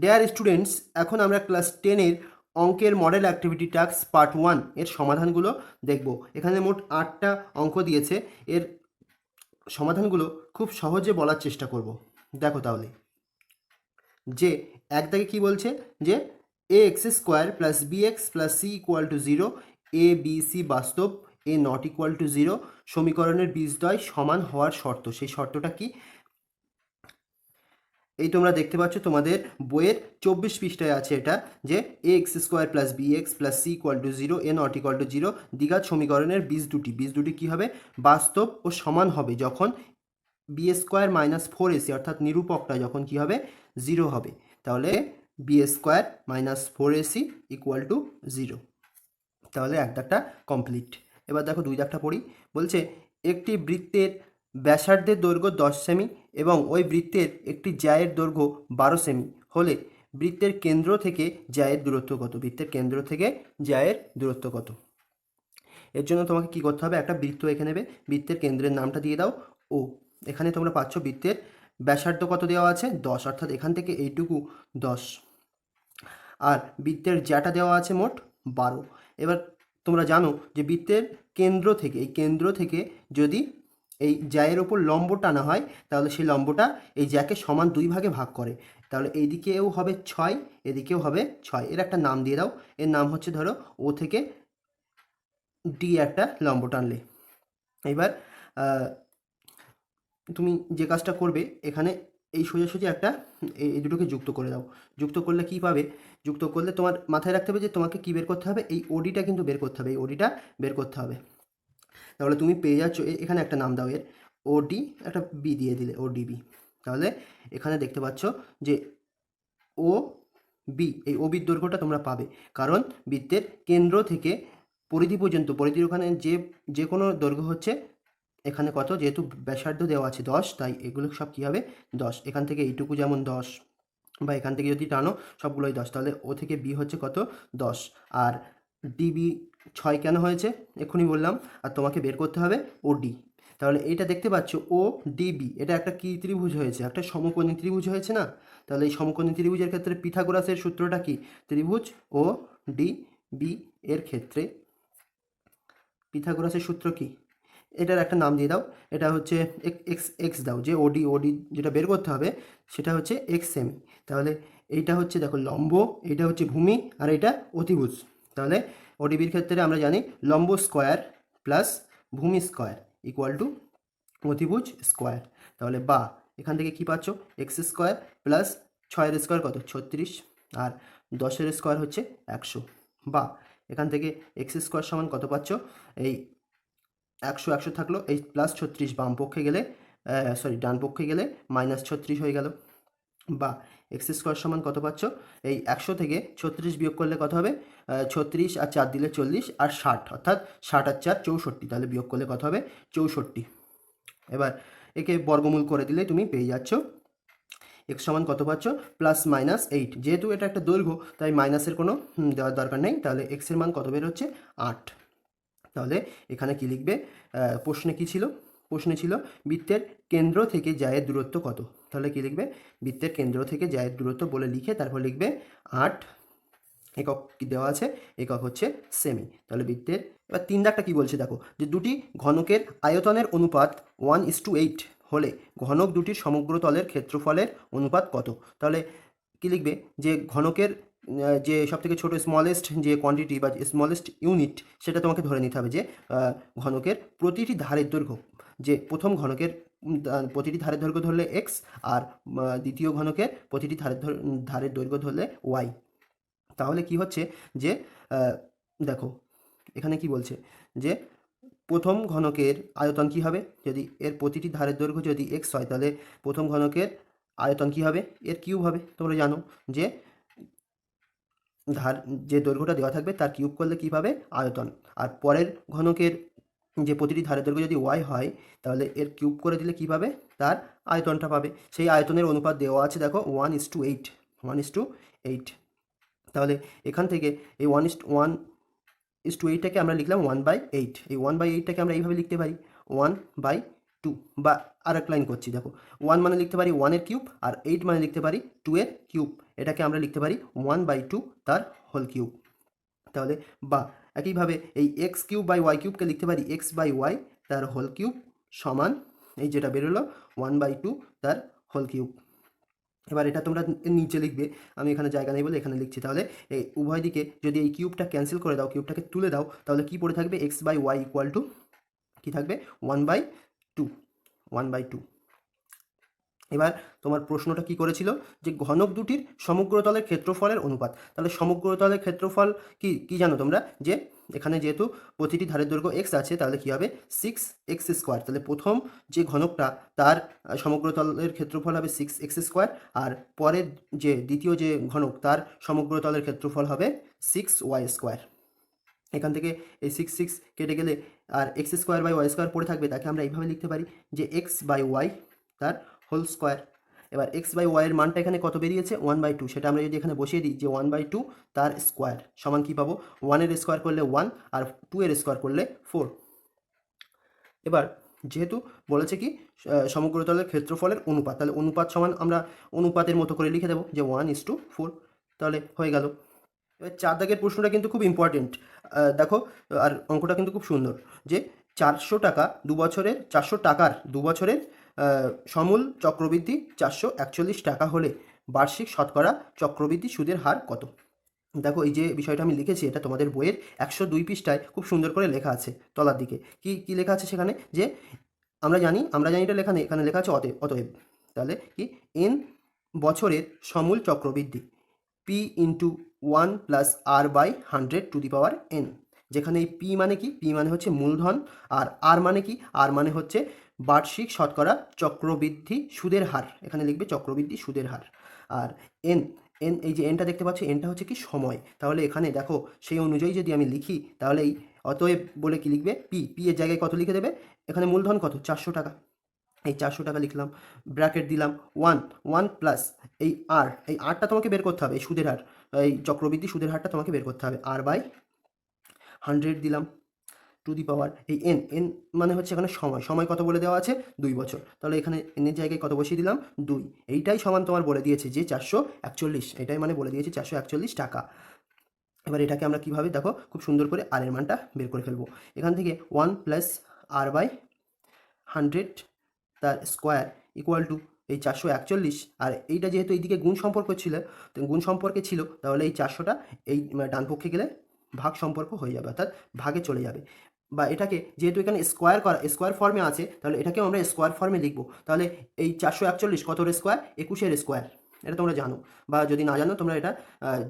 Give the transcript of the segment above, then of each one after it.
Dear students, এখন আমরা class 10-এর অঙ্কের মডেল অ্যাক্টিভিটি টাস্ক পার্ট 1 এর সমাধানগুলো দেখব। এখানে মোট 8টা অঙ্ক দিয়েছে। এর সমাধানগুলো খুব সহজে বলার চেষ্টা করব। দেখো তাহলে যে এক দাগে কী বলছে যে a x square plus b x plus c equal to 0, a b c বাস্তব, এ নট ইকুয়াল টু 0, সমীকরণের বীজদ্বয় সমান হওয়ার শর্ত। সেই শর্তটা কি? এই তোমরা দেখতে পাচ্ছ তোমাদের বইয়ের 24 পৃষ্ঠায় আছে এটা, যে a x square plus b x plus c equal to 0, a not equal to 0 দ্বিঘাত সমীকরণের বীজ দুটি কী হবে? বাস্তব ও সমান হবে যখন বি স্কোয়ার মাইনাস 4ac অর্থাৎ নিরূপকটা যখন কী হবে? 0 হবে। তাহলে B square minus 4ac equal to 0। তাহলে এক দাগটা কমপ্লিট। এবার দেখো দুই দাগটা পড়ি। বলছে একটি বৃত্তের ব্যাসার্ধের দৈর্ঘ্য 10 সেমি এবং ওই বৃত্তের একটি জ্যায়ের দৈর্ঘ্য 12 সেমি হলে বৃত্তের কেন্দ্র থেকে জ্যায়ের দূরত্ব কত? বৃত্তের কেন্দ্র থেকে জ্যায়ের দূরত্ব কত? এর জন্য তোমাকে কি করতে হবে? একটা বৃত্ত এঁকে নেবে, বৃত্তের কেন্দ্রের নামটা দিয়ে দাও ও। এখানে তোমরা পাচ্ছ বৃত্তের ব্যাসার্ধ কত দেওয়া আছে? 10, অর্থাৎ এখান থেকে এইটুকু 10, আর বৃত্তের জ্যাটা দেওয়া আছে মোট 12। এবার তোমরা জানো যে বৃত্তের কেন্দ্র থেকে, এই কেন্দ্র থেকে যদি এই জ্যায়ের ওপর লম্ব টানা হয় তাহলে সেই লম্বটা এই জ্যাকে সমান 2 ভাগে ভাগ করে। তাহলে এইদিকেও হবে 6, এদিকেও হবে 6। এর একটা নাম দিয়ে দাও। এর নাম হচ্ছে ধরো ও থেকে ডি একটা লম্ব টানলে। এবার তুমি যে কাজটা করবে, এখানে এই সোজাসুজি একটা এই দুটোকে যুক্ত করে দাও। যুক্ত করলে কি পাবে? যুক্ত করলে তোমার মাথায় রাখতে হবে যে তোমাকে কি বের করতে হবে? এই ওডিটা কিন্তু বের করতে হবে, এই ওডিটা বের করতে হবে। তাহলে তুমি পেয়ে যাচ্ছ, এখানে একটা নাম দাও এর, ওডি, একটা বি দিয়ে দিলে, ওডিবি। তাহলে এখানে দেখতে পাচ্ছ যে ও বি, এই ও বির দৈর্ঘ্যটা তোমরা পাবে, কারণ বৃত্তের কেন্দ্র থেকে পরিধি পর্যন্ত, পরিধির ওখানে যে কোনো দৈর্ঘ্য হচ্ছে এখানে কত? যেহেতু ব্যাসার্ধ দেওয়া আছে 10, তাই এগুলো সব কী হবে? 10। এখান থেকে এইটুকু যেমন 10, বা এখান থেকে যদি টানো সবগুলোই 10, তাহলে ও থেকে বি হচ্ছে কত? 10। আর ডিবি 6 কেন হয়েছে এক্ষুনি বললাম। আর তোমাকে বের করতে হবে ওডি। তাহলে এইটা দেখতে পাচ্ছ ও ডিবি, এটা একটা কী ত্রিভুজ হয়েছে? একটা সমকোণী ত্রিভুজ হয়েছে না? তাহলে এই সমকোণী ত্রিভুজের ক্ষেত্রে পিথাগোরাসের সূত্রটা কি? ত্রিভুজ ও ডি বি এর ক্ষেত্রে পিথাগোরাসের সূত্র কি? এটার একটা নাম দিয়ে দাও। এটা হচ্ছে এক্স এক্স দাও, যে ওডি যেটা বের করতে হবে সেটা হচ্ছে এক্স সেমি। তাহলে এইটা হচ্ছে দেখো লম্ব, এইটা হচ্ছে ভূমি, আর এটা অতিভুজ। তাহলে ওডিবির ক্ষেত্রে আমরা জানি লম্ব স্কোয়ার প্লাস ভূমি স্কোয়ার ইকুয়াল টু অতিভুজ স্কোয়ার। তাহলে বা এখান থেকে কি পাচ্ছ? এক্স স্কোয়ার প্লাস 6-এর স্কোয়ার কত? 36, আর 10-এর স্কোয়ার হচ্ছে 100। বা এখান থেকে এক্স স্কোয়ার সমান কত পাচ্ছ? এই 100 থাকলো, এই প্লাস 36 বাম পক্ষে গেলে, ডান পক্ষে গেলে মাইনাস 36 হয়ে গেল। বা এক্স স্কোয়ার সমান কত পাচ্ছ? এই 100 থেকে 36 বিয়োগ করলে কত হবে? 36 আর 4 দিলে 40, আর 60, অর্থাৎ 60 আর 4 64। তাহলে বিয়োগ করলে কত হবে? 64। এবার একে বর্গমূল করে দিলে তুমি পেয়ে যাচ্ছ এক্স সমান কত পাচ্ছ? Plus minus 8। যেহেতু এটা একটা দৈর্ঘ্য তাই মাইনাসের কোনো দেওয়ার দরকার নেই। তাহলে এক্সের মান কত বের হচ্ছে? 8। তাহলে এখানে কি লিখবে? প্রশ্নে কি ছিল? প্রশ্নে ছিল বৃত্তের কেন্দ্র থেকে জ্যায়ের দূরত্ব কত? তাহলে কি লিখবে? বৃত্তের কেন্দ্র থেকে জ্যায়ের দূরত্ব বলে লিখে তারপর লিখবে 8। একক কি দেওয়া আছে? একক হচ্ছে সেমি। তাহলে বৃত্তের এবার 3 দাগটা কী বলছে দেখো, যে দুটি ঘনকের আয়তনের অনুপাত 1:8 হলে ঘনক দুটির সমগ্র তলের ক্ষেত্রফলের অনুপাত কত? তাহলে কি লিখবে? যে ঘনকের যে সবথেকে ছোটো স্মলেস্ট যে কোয়ান্টিটি বা স্মলেস্ট ইউনিট, সেটা তোমাকে ধরে নিতে হবে যে ঘনকের প্রতিটি ধারের দৈর্ঘ্য, যে প্রথম ঘনকের প্রতিটি ধারের দৈর্ঘ্য ধরলে এক্স, আর দ্বিতীয় ঘনকের প্রতিটি ধারের দৈর্ঘ্য ধরলে ওয়াই। তাহলে কি হচ্ছে যে দেখো এখানে কি বলছে যে প্রথম ঘনকের আয়তন কি হবে? যদি এর প্রতিটি ধারের দৈর্ঘ্য যদি এক্স হয় তাহলে প্রথম ঘনকের আয়তন কি হবে? এর কিউব হবে। তোমরা জানো যে যে দৈর্ঘ্যটা দেওয়া থাকবে তার কিউব করলে কী পাবে? আয়তন। আর পরের ঘনকের যে প্রতিটি ধারের দৈর্ঘ্য যদি ওয়াই হয় তাহলে এর কিউব করে দিলে কী পাবে? তার আয়তনটা পাবে। সেই আয়তনের অনুপাত দেওয়া আছে দেখো 1:8, 1:8। তাহলে এখান থেকে এই 1:8টাকে আমরা লিখলাম 1/8। এই 1/8টাকে আমরা এইভাবে লিখতে পারি 1/2, বা আর এক লাইন করছি দেখো, 1 মানে লিখতে পারি 1-এর কিউব, আর 8 মানে লিখতে পারি 2-এর কিউব। এটাকে আমরা লিখতে পারি 1/2 তার হোল কিউব। তাহলে বা একইভাবে এই এক্স কিউব বাই ওয়াই কিউবকে লিখতে পারি এক্স বাই ওয়াই তার হোল কিউব সমান এই যেটা বেরোলো 1/2 তার হোল কিউব। এবার এটা তোমরা নিচে লিখবে, আমি এখানে জায়গা নেই বলে এখানে লিখছি। তাহলে এই উভয় দিকে যদি এই কিউবটা ক্যান্সেল করে দাও, কিউবটাকে তুলে দাও, তাহলে কি পড়ে থাকবে x by y equal to কী থাকবে 1/2 1/2। এবার তোমার প্রশ্নটা কি করেছিল যে ঘনক দুটির সমগ্রতলের ক্ষেত্রফলের অনুপাত। তাহলে সমগ্রতলের ক্ষেত্রফল কি কি জানো তোমরা, যে এখানে যেহেতু প্রতিটি ধারের দৈর্ঘ্য এক্স আছে তাহলে কি হবে 6x²। তাহলে প্রথম যে ঘনকটা তার সমগ্রতলের ক্ষেত্রফল হবে 6x², আর পরের যে দ্বিতীয় যে ঘনক তার সমগ্রতলের ক্ষেত্রফল হবে 6y²। এখান থেকে এই 6 কেটে গেলে আর x²/y² পড়ে থাকবে, তাকে আমরা এইভাবে লিখতে পারি যে x/y তার হোল স্কোয়ার। এবার x/y এর মানটা এখানে কত বেরিয়েছে 1/2, সেটা আমরা যদি এখানে বসিয়ে দিই যে 1/2 তার স্কোয়ার সমান কী পাবো 1 এর স্কোয়ার করলে 1 আর 2 এর স্কোয়ার করলে 4। এবার যেহেতু বলেছে কি সমগ্রতলের ক্ষেত্রফলের অনুপাত, তাহলে অনুপাত সমান আমরা অনুপাতের মতো করে লিখে দেবো যে 1:4। তাহলে হয়ে গেল। এবার 4 দাগের প্রশ্নটা কিন্তু খুব ইম্পর্টেন্ট, দেখো, আর অঙ্কটা কিন্তু খুব সুন্দর, যে 400 টাকার 2 বছরের সমূল চক্রবৃদ্ধি 441 টাকা হলে বার্ষিক শতকরা চক্রবৃদ্ধি সুদের হার কত। দেখো এই যে বিষয়টা আমি লিখেছি এটা তোমাদের বইয়ের 102 পৃষ্ঠায় খুব সুন্দর করে লেখা আছে তলার দিকে। কি কি লেখা আছে সেখানে, যে আমরা জানি এটা লেখা নেই, এখানে লেখা আছে অতএব। তাহলে কি n বছরের সমূল চক্রবৃদ্ধি p ইন্টু 1 প্লাস r/100⁴n, যেখানে এই p মানে কি, p মানে হচ্ছে মূলধন, আর r মানে কি, r মানে হচ্ছে বার্ষিক শতকরা চক্রবৃদ্ধি সুদের হার, এখানে লিখবে চক্রবৃদ্ধি সুদের হার। আর n এই যে এনটা দেখতে পাচ্ছ, এনটা হচ্ছে কি সময়। তাহলে এখানে দেখো সেই অনুযায়ী যদি আমি লিখি তাহলে এই অতএব বলে কি লিখবে p এর জায়গায় কত লিখে দেবে, এখানে মূলধন কত 400 টাকা, এই 400 টাকা লিখলাম, ব্র্যাকেট দিলাম 1 প্লাস এই আরটা তোমাকে বের করতে হবে, এই সুদের হার, এই চক্রবৃদ্ধি সুদের হারটা তোমাকে বের করতে হবে, r/100 দিলাম টু দি পাওয়ার এই n মানে হচ্ছে এখানে সময় কত বলে দেওয়া আছে 2 বছর। তাহলে এখানে n এর জায়গায় কত বসিয়ে দিলাম 2, এইটাই সমান তোমার বলে দিয়েছে যে 441, এটাই মানে বলে দিয়েছে 441 টাকা। এবার এটাকে আমরা কীভাবে দেখো খুব সুন্দর করে আর এর মানটা বের করে ফেলবো। এখান থেকে 1 প্লাস r/100 তার স্কোয়ার ইকুয়াল টু এই 441, আর এইটা যেহেতু এইদিকে গুণ সম্পর্ক ছিল, গুণ সম্পর্কে ছিল, তাহলে এই 400টা এই ডান পক্ষে গেলে ভাগ সম্পর্ক হয়ে যাবে, অর্থাৎ ভাগে চলে যাবে। বা এটাকে যেহেতু এখানে স্কোয়ার ফর্মে আছে, তাহলে এটাকেও আমরা স্কোয়ার ফর্মে লিখবো। তাহলে এই 441 কতর স্কোয়ার 21-এর স্কোয়ার, এটা তোমরা জানো, বা যদি না জানো তোমরা এটা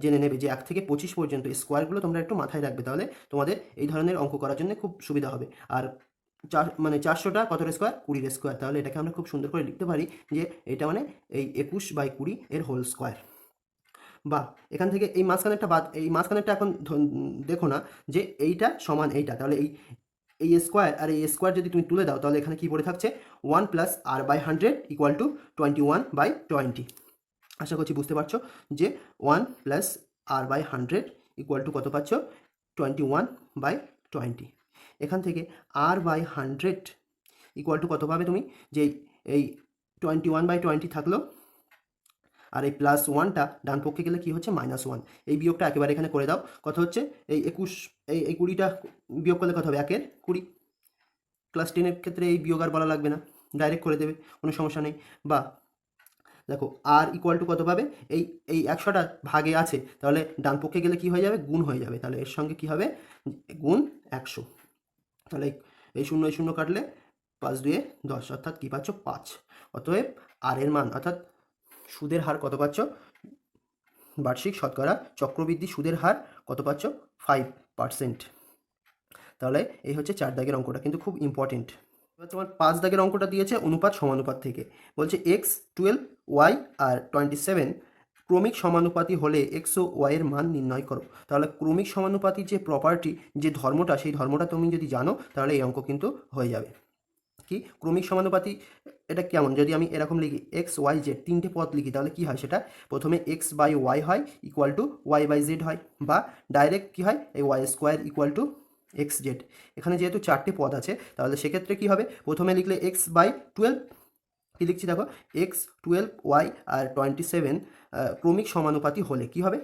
জেনে নেবে যে 1 থেকে 25 পর্যন্ত স্কোয়ারগুলো তোমরা একটু মাথায় রাখবে, তাহলে তোমাদের এই ধরনের অঙ্ক করার জন্য খুব সুবিধা হবে। আর 400টা কতর স্কোয়ার 20-এর স্কোয়ার, তাহলে এটাকে আমরা খুব সুন্দর করে লিখতে পারি যে এটা মানে এই 21/20 এর হোল স্কোয়ার। বা এখান থেকে এই মাঝখানেরটা এখন দেখো না যে এইটা সমান এইটা, তাহলে এই স্কোয়ার আর এই স্কোয়ার যদি তুমি তুলে দাও তাহলে এখানে কি পড়ে থাকছে 1 প্লাস r/100 ইকুয়াল টু 21/20। আশা করছি বুঝতে পারছো যে 1 প্লাস r/100 ইকুয়াল টু কত পাচ্ছ 21/20। এখান থেকে r/100 ইকুয়াল টু কত পাবে তুমি, যে এই 21/20 থাকলো, আর এই প্লাস 1টা ডান পক্ষে গেলে কি হচ্ছে -1, এই বিয়োগটা একেবারে এখানে করে দাও, কত হচ্ছে এই 21, এই 20টা বিয়োগ করলে কত হবে 1-এর 20। ক্লাস 10-এর ক্ষেত্রে এই বিয়োগ আর বলা লাগবে না, ডাইরেক্ট করে দেবে, কোনো সমস্যা নেই। বা দেখো আর ইকুয়াল টু কত পাবে, এই 100টা ভাগে আছে, তাহলে ডান পক্ষে গেলে কি হয়ে যাবে গুণ হয়ে যাবে, তাহলে এর সঙ্গে কি হবে গুণ 100। তাহলে এই 0 কাটলে 5×2 = 10, অর্থাৎ কী পাচ্ছ 5। অতএব আর এর মান অর্থাৎ সুদের হার কত পাচ্ছ, বার্ষিক শতকরা চক্রবৃদ্ধি সুদের হার কত পাচ্ছ 5%। তাহলে এই হচ্ছে 4 দাগের অঙ্কটা, কিন্তু খুব ইম্পর্টেন্ট। এবার তোমার 5 দাগের অঙ্কটা দিয়েছে অনুপাত সমানুপাত থেকে, বলছে x 12 y আর 27 ক্রমিক সমানুপাতি হলে x ও y এর মান নির্ণয় করো। তাহলে ক্রমিক সমানুপাতির যে প্রপার্টি, যে ধর্মটা, সেই ধর্মটা তুমি যদি জানো তাহলে এই অঙ্ক কিন্তু হয়ে যাবে। কি ক্রমিক সমানুপাতি এটা কেমন, যদি আমি এরকম লিখি x y z 3টে পদ লিখি তাহলে কি হয়, সেটা প্রথমে x/y হয় ইকুয়াল টু y/z হয়, বা ডাইরেক্ট কি হয় এই y² ইকুয়াল টু xz। এখানে যেহেতু 4টে পদ আছে তাহলে সেক্ষেত্রে কি হবে, প্রথমে লিখলে x/12 কী লিখছি দেখো, এক্স 12 ওয়াই আর 27 ক্রমিক সমানুপাতি হলে কী হবে,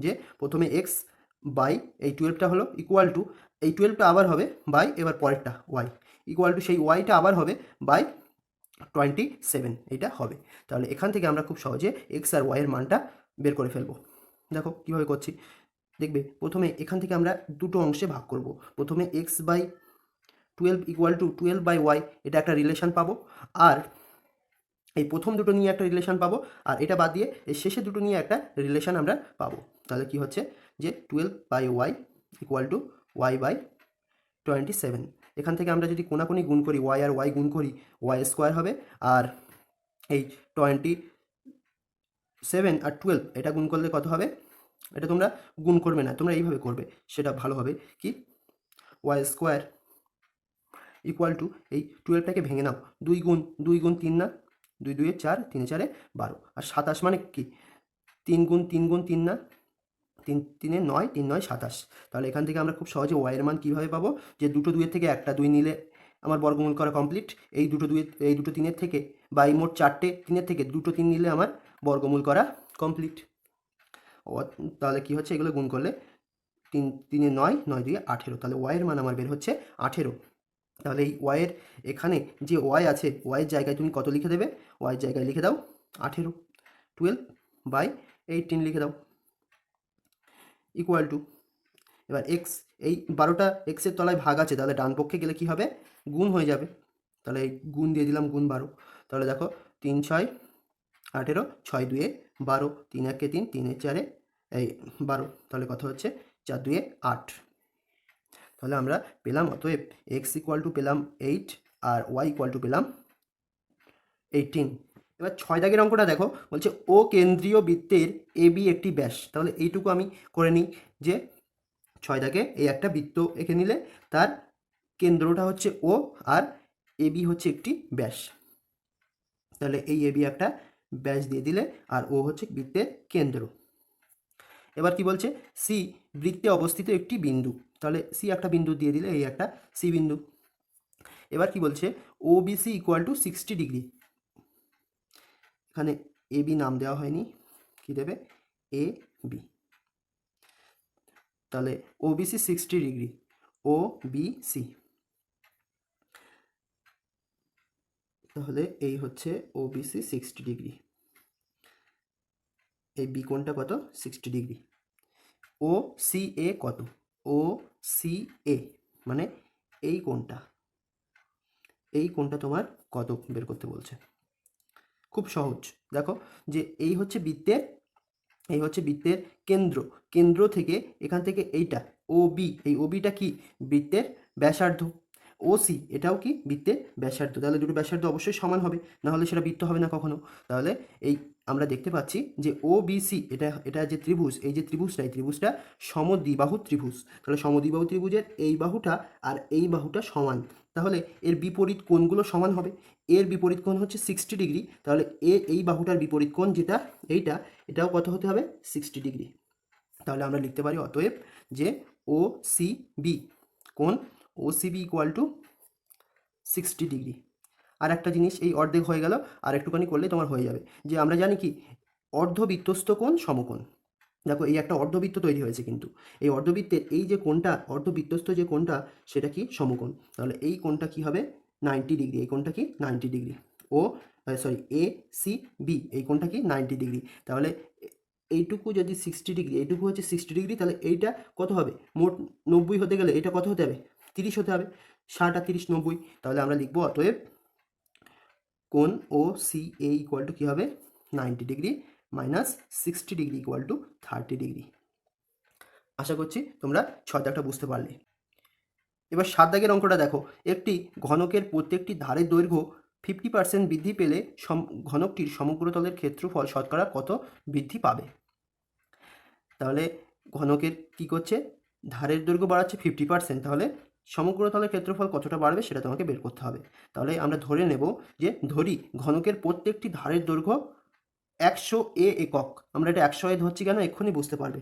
যে প্রথমে এক্স বাই এই 12টা হলো ইকুয়াল টু, এই 12টা আবার হবে বাই এবার পরেরটা ওয়াই ইকুয়াল টু সেই ওয়াইটা আবার হবে বাই 27, এইটা হবে। তাহলে এখান থেকে আমরা খুব সহজে এক্স আর ওয়াইয়ের মানটা বের করে ফেলবো। দেখো কীভাবে করছি, দেখবে প্রথমে এখান থেকে আমরা দুটো অংশে ভাগ করব। প্রথমে x by 12 equal to 12 by y, এটা একটা রিলেশান পাবো, আর এই প্রথম দুটো নিয়ে একটা রিলেশান পাবো, আর এটা বাদ দিয়ে এই শেষের দুটো নিয়ে একটা রিলেশান আমরা পাবো। তাহলে কি হচ্ছে যে 12 by y equal to y by 27। এখান থেকে আমরা যদি কোনাকুনি গুণ করি, ওয়াই আর ওয়াই গুণ করি, ওয়াই স্কোয়ার হবে, আর এই 27 আর 12 এটা গুণ করলে কত হবে, এটা তোমরা গুণ করবে না, তোমরা এইভাবে করবে, সেটা ভালো হবে। কি, ওয়াই স্কোয়ার ইকুয়াল টু এই 12টাকে ভেঙে নাও, 2 গুণ 3 না, 2 2 4, 3 4 12, আর 27 মানে কি 3 গুণ 3 না, 3 3 9, 3 9 27। তাহলে এখান থেকে আমরা খুব সহজে ওয়াইয়ের মান কীভাবে পাবো, যে দুটো 2-এর থেকে একটা 2 নিলে আমার বর্গমূল করা কমপ্লিট, এই দুটো 3-এর থেকে, বা এই মোট 4টে 3-এর থেকে দুটো 3 নিলে আমার বর্গমূল করা কমপ্লিট। তাহলে কি হচ্ছে, এগুলো গুণ করলে 3 3 9, 9 2 18, তাহলে ওয়াইয়ের মান আমার বের হচ্ছে 18। তাহলে এই ওয়াইয়ের এখানে যে ওয়াই আছে, ওয়াইয়ের জায়গায় তুমি কত লিখে দেবে, ওয়াইয়ের জায়গায় লিখে দাও 18, 12 বাই 18 লিখে দাও ইকুয়াল টু, এবার এক্স, এই 12টা এক্সের তলায় ভাগ আছে, তাহলে ডান পক্ষে গেলে কি হবে, গুণ হয়ে যাবে। তাহলে এই গুণ দিয়ে দিলাম, গুণ 12। তাহলে দেখো 3 6 18, 6 2 12, 3 1 3, 3 4 এই 12, তাহলে কত হচ্ছে 4 2 8। তাহলে আমরা পেলাম, অতএব এক্স ইকুয়াল টু পেলাম 8 আর ওয়াই ইকুয়াল টু পেলাম 18। এবার 6 দাগের অঙ্কটা দেখো, বলছে ও কেন্দ্রীয় বৃত্তের এ বি একটি ব্যাস। তাহলে এইটুকু আমি করে নিই, যে 6 দাগে এই একটা বৃত্ত এঁকে নিলে তার কেন্দ্রটা হচ্ছে ও, আর এ বি হচ্ছে একটি ব্যাস। তাহলে এই এ বি একটা ব্যাস দিয়ে দিলে, আর ও হচ্ছে বৃত্তের কেন্দ্র। এবার কি বলছে, সি বৃত্তে অবস্থিত একটি বিন্দু, তাহলে সি একটা বিন্দু দিয়ে দিলে এই একটা সি বিন্দু। এবার কি বলছে, O B C equal to 60 degree, এখানে এ বি নাম দেওয়া হয়নি, কি দেবে, এ বি। তাহলে ও বি সি 60 ডিগ্রি, ও বি সি, তাহলে এই হচ্ছে ও বি সি 60 ডিগ্রি, এই বি কোণটা কত, 60 ডিগ্রি। ও সি এ কত, ও সি এ মানে এই কোণটা, এই কোণটা তোমার কত বের করতে বলছে। খুব সহজ, দেখো যে এই হচ্ছে বৃত্তের, এই হচ্ছে বৃত্তের কেন্দ্র, কেন্দ্র থেকে এখান থেকে এইটা ও বি, এই ও বিটা কি বৃত্তের ব্যাসার্ধ, ও সি এটাও কি বৃত্তের ব্যাসার্ধ। তাহলে দুটো ব্যাসার্ধ অবশ্যই সমান হবে, না হলে সেটা বৃত্ত হবে না কখনো। তাহলে এই আমরা দেখতে পাচ্ছি যে ও বি সি এটা যে ত্রিভুজ, এই যে ত্রিভুজটা, এই ত্রিভুজটা সমদ্বিবাহু ত্রিভুজ। তাহলে সমদ্বিবাহু ত্রিভুজের এই বাহুটা আর এই বাহুটা সমান, তাহলে এর বিপরীত কোণগুলো সমান হবে। এর বিপরীত কোণ হচ্ছে 60 ডিগ্রি, তাহলে এই বাহুটার বিপরীত কোণ যেটা এইটা, এটাও কত হতে হবে, 60 ডিগ্রি। তাহলে আমরা লিখতে পারি অতএব যে ও সি বি, কোণ O C B equal to 60 degree. আর একটা জিনিস, এই অর্ধেক হয়ে গেল, আর একটুখানি করলে তোমার হয়ে যাবে, যে আমরা জানি কি অর্ধবৃত্তস্থ কোণ সমকোণ। দেখো এই একটা অর্ধবৃত্ত তৈরি হয়েছে, কিন্তু এই অর্ধবৃত্তের এই যে কোণটা, অর্ধবৃত্তস্থ যে কোণটা, সেটা কি সমকোণ। তাহলে এই কোণটা কি হবে, 90 ডিগ্রি, এই কোণটা কি 90 degree. Oh sorry, A C B এই কোণটা কি 90 ডিগ্রি। তাহলে এইটুকু যদি 60 ডিগ্রি, এইটুকু হচ্ছে 60 ডিগ্রি, তাহলে এইটা কত হবে, মোট 90 হতে গেলে এটা কত হতে হবে, 30 হতে হবে, 60 আর 30 90। তাহলে আমরা লিখবো অতএব কোণ O C A equal to কী হবে, 90 degree minus 60 degree equal to 30 degree. আশা করছি তোমরা 6 দাগটা বুঝতে পারলে। এবার 7 দাগের অঙ্কটা দেখো, একটি ঘনকের প্রত্যেকটি ধারের দৈর্ঘ্য 50% বৃদ্ধি পেলে ঘনকটির সমগ্র তলের ক্ষেত্রফল শতকরা কত বৃদ্ধি পাবে। তাহলে ঘনকের কি করছে, ধারের দৈর্ঘ্য বাড়াচ্ছে 50%, তাহলে সমগ্র তলের ক্ষেত্রফল কতটা বাড়বে সেটা তোমাকে বের করতে হবে। তাহলে আমরা ধরে নেব যে, ধরি ঘনকের প্রত্যেকটি ধারের দৈর্ঘ্য 100 একক। আমরা এটা 100 ধরছি কেন, এক্ষুনি বুঝতে পারবে,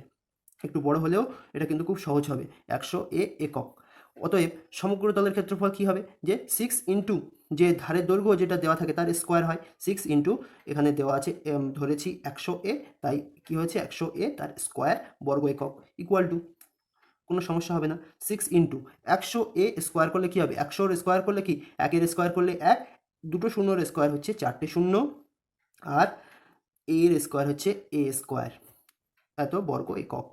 একটু বড় হলেও এটা কিন্তু খুব সহজ হবে। 100 একক অতএব সমগ্র তলের ক্ষেত্রফল কী হবে, যে 6 ইন্টু যে ধারের দৈর্ঘ্য যেটা দেওয়া থাকে তার স্কোয়ার হয়, 6 ইন্টু এখানে দেওয়া আছে ধরেছি 100A, তাই কি হয়েছে 100A তার স্কোয়ার বর্গ একক ইকুয়াল টু, কোনো সমস্যা হবে না, 6 ইন্টু 100A স্কোয়ার করলে কী হবে, 100 স্কোয়ার করলে কি 1-এর স্কোয়ার করলে 1, দুটো শূন্যর স্কোয়ার হচ্ছে 4টে শূন্য, আর এর স্কোয়ার হচ্ছে A স্কোয়ার, এত বর্গ একক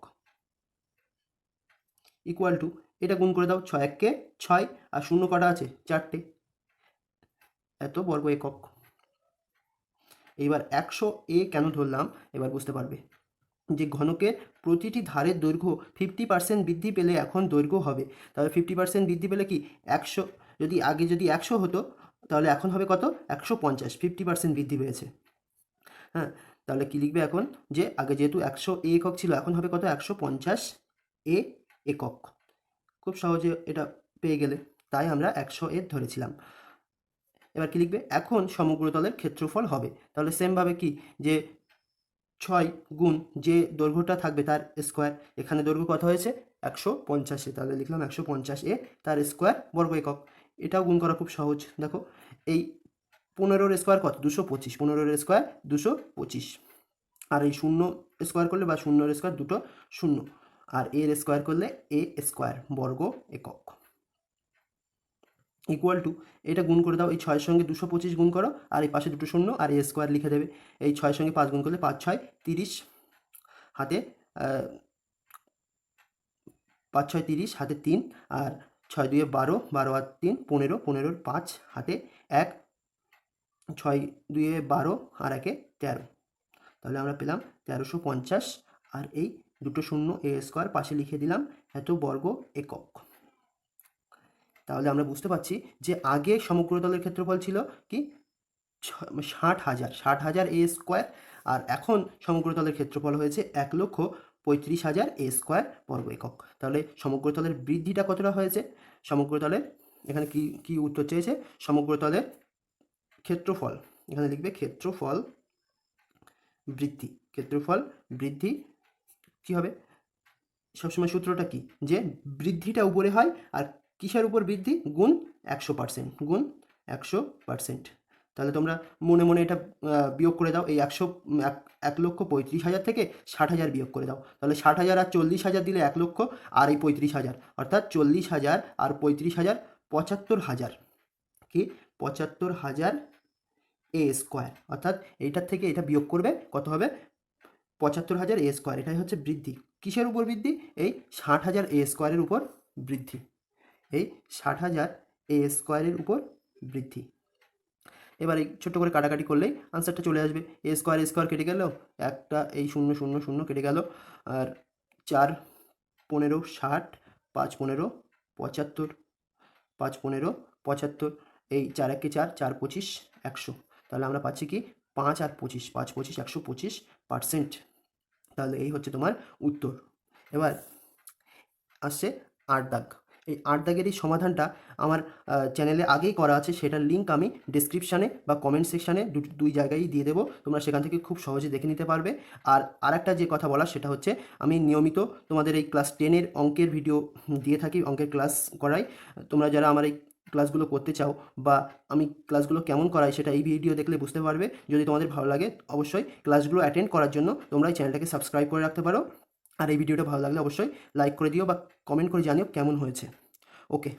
ইকুয়াল টু, এটা গুণ করে দাও, 6-1-কে 6 আর শূন্য কটা আছে 4টে, এত বর্গ একক। এইবার 100A কেন ধরলাম এবার বুঝতে পারবে, যে ঘনকের প্রতিটি ধারের দৈর্ঘ্য 50% বৃদ্ধি পেলে এখন দৈর্ঘ্য হবে, তাহলে 50% বৃদ্ধি পেলে কি 100, যদি আগে যদি 100 হতো তাহলে এখন হবে কত 150, 50% বৃদ্ধি পেয়েছে। হ্যাঁ, তাহলে কি লিখবে এখন, যে আগে যেহেতু 100A একক ছিল এখন হবে কত 150A একক, খুব সহজে এটা পেয়ে গেলে, তাই আমরা 100A ধরেছিলাম। এবার কি লিখবে, এখন সমগ্র তলের ক্ষেত্রফল হবে, তাহলে সেমভাবে কি, যে 6 গুণ যে দৈর্ঘ্যটা থাকবে তার স্কোয়ার, এখানে দৈর্ঘ্য কত হয়েছে 150, তাহলে লিখলাম 150A তার স্কোয়ার বর্গ একক, এটাও গুণ করা খুব সহজ। দেখো এই 15-এর স্কোয়ার কত 225, 15-এর স্কোয়ার 225, আর এই শূন্য স্কোয়ার করলে বা শূন্যর স্কোয়ার দুটো শূন্য, আর এর স্কোয়ার করলে A স্কোয়ার বর্গ একক ইকুয়াল টু, এটা গুণ করে দাও, এই 6-এর সঙ্গে 225 গুণ করো, আর এই পাশে দুটো শূন্য আর A স্কোয়ার লিখে দেবে, এই 6-এর সঙ্গে 5 গুণ করলে 5-6 30, হাতে 5-6 30, হাতে 3, আর 6-2 12, 12 আর 3 15, 15-র 5, হাতে 1, 6-2 12 আর 1 13, তাহলে আমরা পেলাম 1350, আর এই দুটো শূন্য A স্কোয়ার পাশে লিখে দিলাম, এত বর্গ একক। তাহলে আমরা বুঝতে পারছি যে আগে সমগ্র তলের ক্ষেত্রফল ছিল কি 60,000 A স্কোয়ার, আর এখন সমগ্র তলের ক্ষেত্রফল হয়েছে 1,35,000 A স্কোয়ার বর্গ একক। তাহলে সমগ্র তলের বৃদ্ধিটা কতটা হয়েছে, সমগ্র তলের এখানে কি কি উত্তর চেয়েছে, সমগ্র তলের ক্ষেত্রফল, এখানে লিখবে ক্ষেত্রফল বৃদ্ধি, ক্ষেত্রফল বৃদ্ধি কি হবে, সবসময় সূত্রটা কি, যে বৃদ্ধিটা উপরে হয় আর কিসের উপর বৃদ্ধি, গুণ 100%, গুণ 100%। তাহলে তোমরা মনে মনে এটা বিয়োগ করে দাও, এই 1,35,000 থেকে 60,000 বিয়োগ করে দাও, তাহলে 60,000 আর 40,000 দিলে 1 লক্ষ, আর এই 35,000 অর্থাৎ 40,000 আর 35,000 75,000, কি 75,000 A স্কোয়ার, অর্থাৎ এইটার থেকে এটা বিয়োগ করবে কত হবে 75,000 A স্কোয়ার, এটাই হচ্ছে বৃদ্ধি, কিসের উপর বৃদ্ধি, এই 60,000 A স্কোয়ারের উপর বৃদ্ধি, এই 60,000 A স্কোয়ারের উপর বৃদ্ধি। এবার এই ছোট্ট করে কাটাকাটি করলেই আনসারটা চলে আসবে, A স্কোয়ার কেটে গেল, একটা এই 0 0 0 কেটে গেল, আর 4 15 60, 5 15 75, 5 15 75, এই 4 4 4 25 100, তাহলে আমরা পাচ্ছি কি 5 আর 25, 5 25 125%, তাহলে এই হচ্ছে তোমার উত্তর। এবার আসছে 8 দাগ, এই 8 দাগের এই সমাধানটা আমার চ্যানেলে আগেই করা আছে, সেটার লিঙ্ক আমি ডিসক্রিপশানে বা কমেন্ট সেকশানে দুই জায়গায় দিয়ে দেবো, তোমরা সেখান থেকে খুব সহজে দেখে নিতে পারবে। আর আরেকটা যে কথা বলার সেটা হচ্ছে, আমি নিয়মিত তোমাদের এই ক্লাস 10-এর অঙ্কের ভিডিও দিয়ে থাকি, অঙ্কের ক্লাস করাই, তোমরা যারা আমার এই ক্লাসগুলো করতে চাও বা আমি ক্লাসগুলো কেমন করাই সেটা এই ভিডিও দেখলে বুঝতে পারবে। যদি তোমাদের ভালো লাগে অবশ্যই ক্লাসগুলো অ্যাটেন্ড করার জন্য তোমরা এই চ্যানেলটাকে সাবস্ক্রাইব করে রাখতে পারো, আর এই ভিডিওটা ভালো লাগলে অবশ্যই লাইক করে দিও বা কমেন্ট করে জানিও কেমন হয়েছে। ওকে।